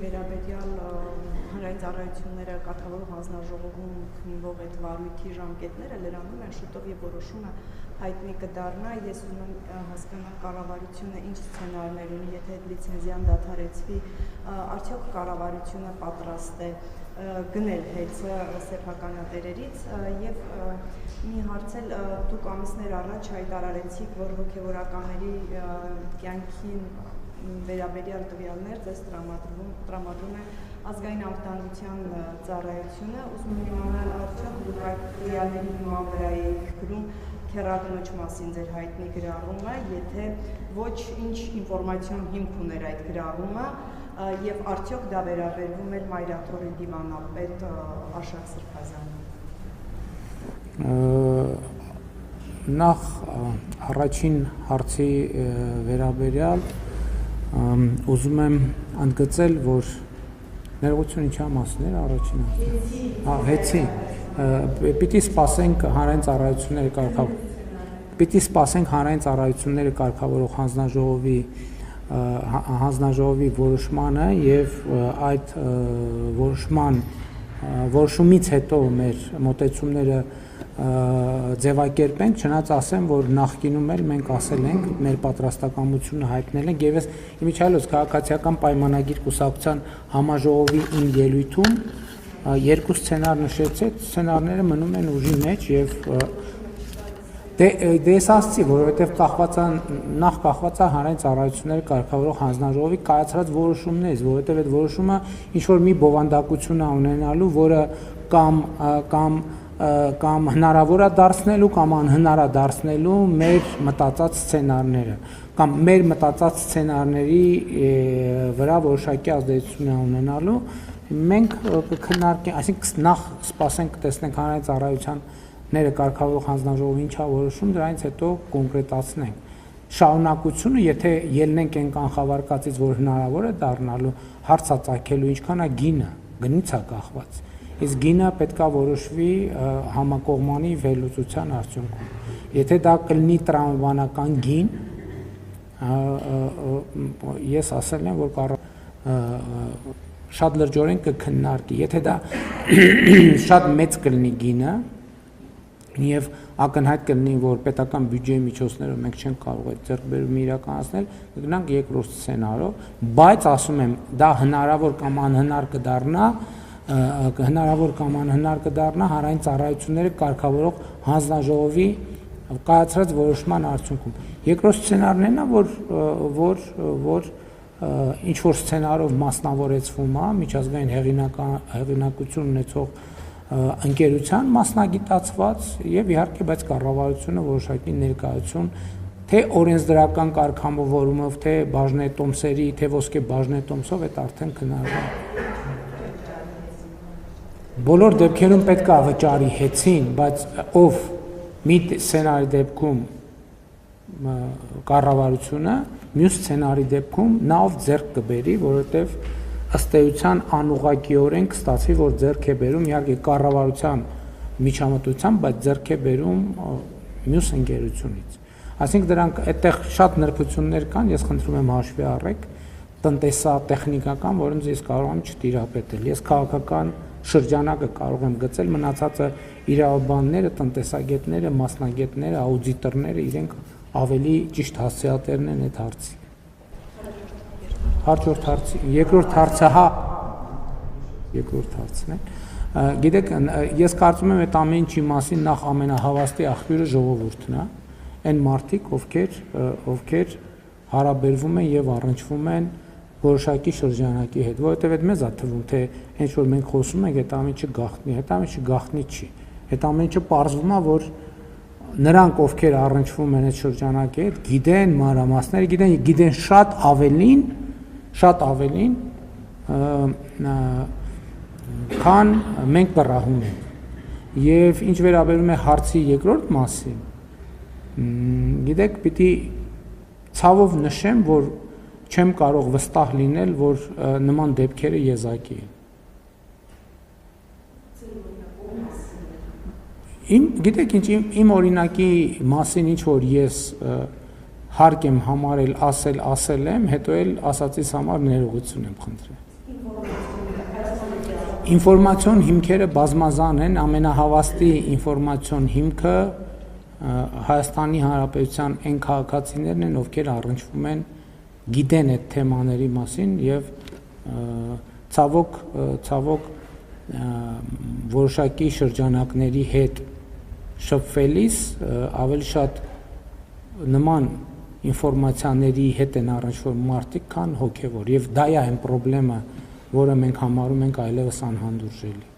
Վերաբերյալ հանրային ծառայությունները կարգավորող հանձնաժողովում քննվող այդ վարույթի ժամկետները լրանում են շուտով եւ որոշումը հայտնի կդառնա։ Ես ուզում եմ հասկանալ կառավարությունը ինչ սցենարներ ունի, եթե այդ լիցենզիան դադարեցվի, արդյոք կառավարությունը պատրաստ է գնել հեծը սեփականատերերից եւ մի հարց էլ դուք ամիսներ առաջ հայտարարեցիք, որ հոգեվորականների կյանքին վերաբերյալ տվյալներ ձեզ տրամադրում է ազգային անվտանգության ծառայությունը, ուզում եմ իմանալ արդյոք դուք այդ տվյալների հիման վրա եք գրում քեռակնոջ մասին ձեր հայտնի գրառումը, եթե ոչ ինչ ինֆորմացիոն հիմք ուներ այդ գրառումը եւ արդյոք դա վերաբերվում էր Մայրաթորի դիվանապետ Աշակ Սրբազանին։ Նախ առաջին հարցի վերաբերյալ ուզում եմ ընդգծել, որ ներողություն ինչա մասն էր առաջին հեծի պիտի սպասենք հանրային ծառայությունները կարգավորող հանձնաժողովի որոշմանը եւ այդ որոշումից հետո մեր մոտեցումները ձևակերպենք, չնայած ասեմ, որ նախկինում էլ մենք ասել ենք, մեր պատրաստակամությունը հայտնել ենք եւ ես իմիջիալոց քաղաքացիական պայմանագիր կուսակցության համաժողովի իմ ելույթում երկու սցենար նշեցի, սցենարները մնում են ուժի մեջ եւ դες ասացի, որովհետեւ նախ կախված է հանրային ծառայությունները կարգավորող հանձնաժողովի կայացրած որոշումներից, որովհետեւ այդ որոշումը ինչ որ մի բովանդակություն է ունենալու, որը կամ հնարավոր է դարձնելու կամ անհնար է դարձնելու մեր մտածած սցենարները կամ մեր մտածած սցենարների վրա որոշակի ազդեցություն է ունենալու մենք կքննարկենք, այսինքն նախ սպասենք տեսնենք հանրային ծառայությունները կարգավորող հանձնաժողովը ինչ է որոշում, դրանից հետո կոնկրետացնենք շարունակությունը, եթե ելնենք այն կանխավարկածից, որ հնարավոր է դառնալու հարցածագելու ինչքան է գինը, գնից է կախված Իսկ գինը պետք է որոշվի համակողմանի վերլուծության արդյունքում։ Եթե դա կլինի տրամաբանական գին, ես ասել եմ, որ շատ լրջորեն կքննարկի։ Եթե դա շատ մեծ կլինի գինը, եւ ակնհայտ կլինի, որ պետական բյուջեի միջոցներով մենք չենք կարող այդ ձեռքբերումը իրականացնել, կգնանք երկրորդ սցենարով, բայց ասում եմ, դա հնարավոր կամ անհնար կդառնա հանրային ծառայությունները կարգավորող հանձնաժողովի կայացրած որոշման արդյունքում։ Երկրորդ սցենարն է, որ ինչ որ սցենարով մասնավորեցվում է միջազգային հեղինակություն ունեցող ընկերության մասնագիտացված եւ իհարկե բայց կառավարությունը որոշակի ներկայություն թե օրենսդրական կարգավորումով, թե բաժնետոմսերի, թե ոսկե բաժնետոմսով այդ արդեն քննարկվում։ Բոլոր դեպքերում պետք է վճարի հեծին, բայց ով մի սցենարի դեպքում կառավարությունը, մյուս սցենարի դեպքում նա ով ձեռք կբերի, որովհետեւ ըստ էության անուղղակիորեն կստացվի, որ ձեռք է բերում իհարկե կառավարության միջամտությամբ, բայց ձեռք է բերում մյուս ընկերությունից։ Այսինքն դրանք այդտեղ շատ նրբություններ կան, ես խնդրում եմ հաշվի առեք, տնտեսատեխնիկական, որոնց ես կարող եմ չտիրապետել։ Ես քաղաքական շրջանակը կարող եմ գծել, մնացածը իրավաբանները, տնտեսագետները, մասնագետները, աուդիտորները իրենք ավելի ճիշտ հասցեատերն են այդ հարցի։ Երկրորդ հարցն է։ Գիտեք, ես կարծում եմ այդ ամեն ինչի մասին նախ ամենահավաստի աղբյուրը ժողովուրդն է, այն մարդիկ, ովքեր հարաբերվում են եւ առնչվում են որոշակի շրջանակի հետ, որովհետեւ այդ մեզ է թվում, թե ինչ որ մենք խոսում ենք, այդ ամեն ինչը գաղտնի, այդ ամեն ինչը գաղտնի չի։ Այդ ամեն ինչը պարզվում է, որ նրանք, ովքեր առնչվում են այդ շրջանակի հետ, գիտեն մանրամասները, գիտեն շատ ավելին, քան մենք բռահում ենք։ Եվ ինչ վերաբերում է հարցի երկրորդ մասին, գիտեք, պիտի ցավով նշեմ, որ չեմ կարող վստահ լինել, որ նման դեպքերը եզակի են։ Գիտեք ինչ, իմ օրինակի մասին ինչ որ ես հարկ եմ համարել ասել եմ, հետո էլ ասածից համար ներողություն եմ խնդրել։ Ինֆորմացիոն հիմքերը բազմազան են, ամենահավաստի ինֆորմացիոն հիմքը Հայաստանի Հանրապետության այն քաղաքացիներն են, ովքեր առնչվում են, գիտեն այդ թեմաների մասին եւ ցավոք որոշակի շրջանակների հետ շփվելիս ավելի շատ նման ինֆորմացիաների հետ են առնչվում մարդիկ, քան հոգևոր, եւ դա է այն խնդրեմը, որը մենք համարում ենք այլևս անհանդուրժելի։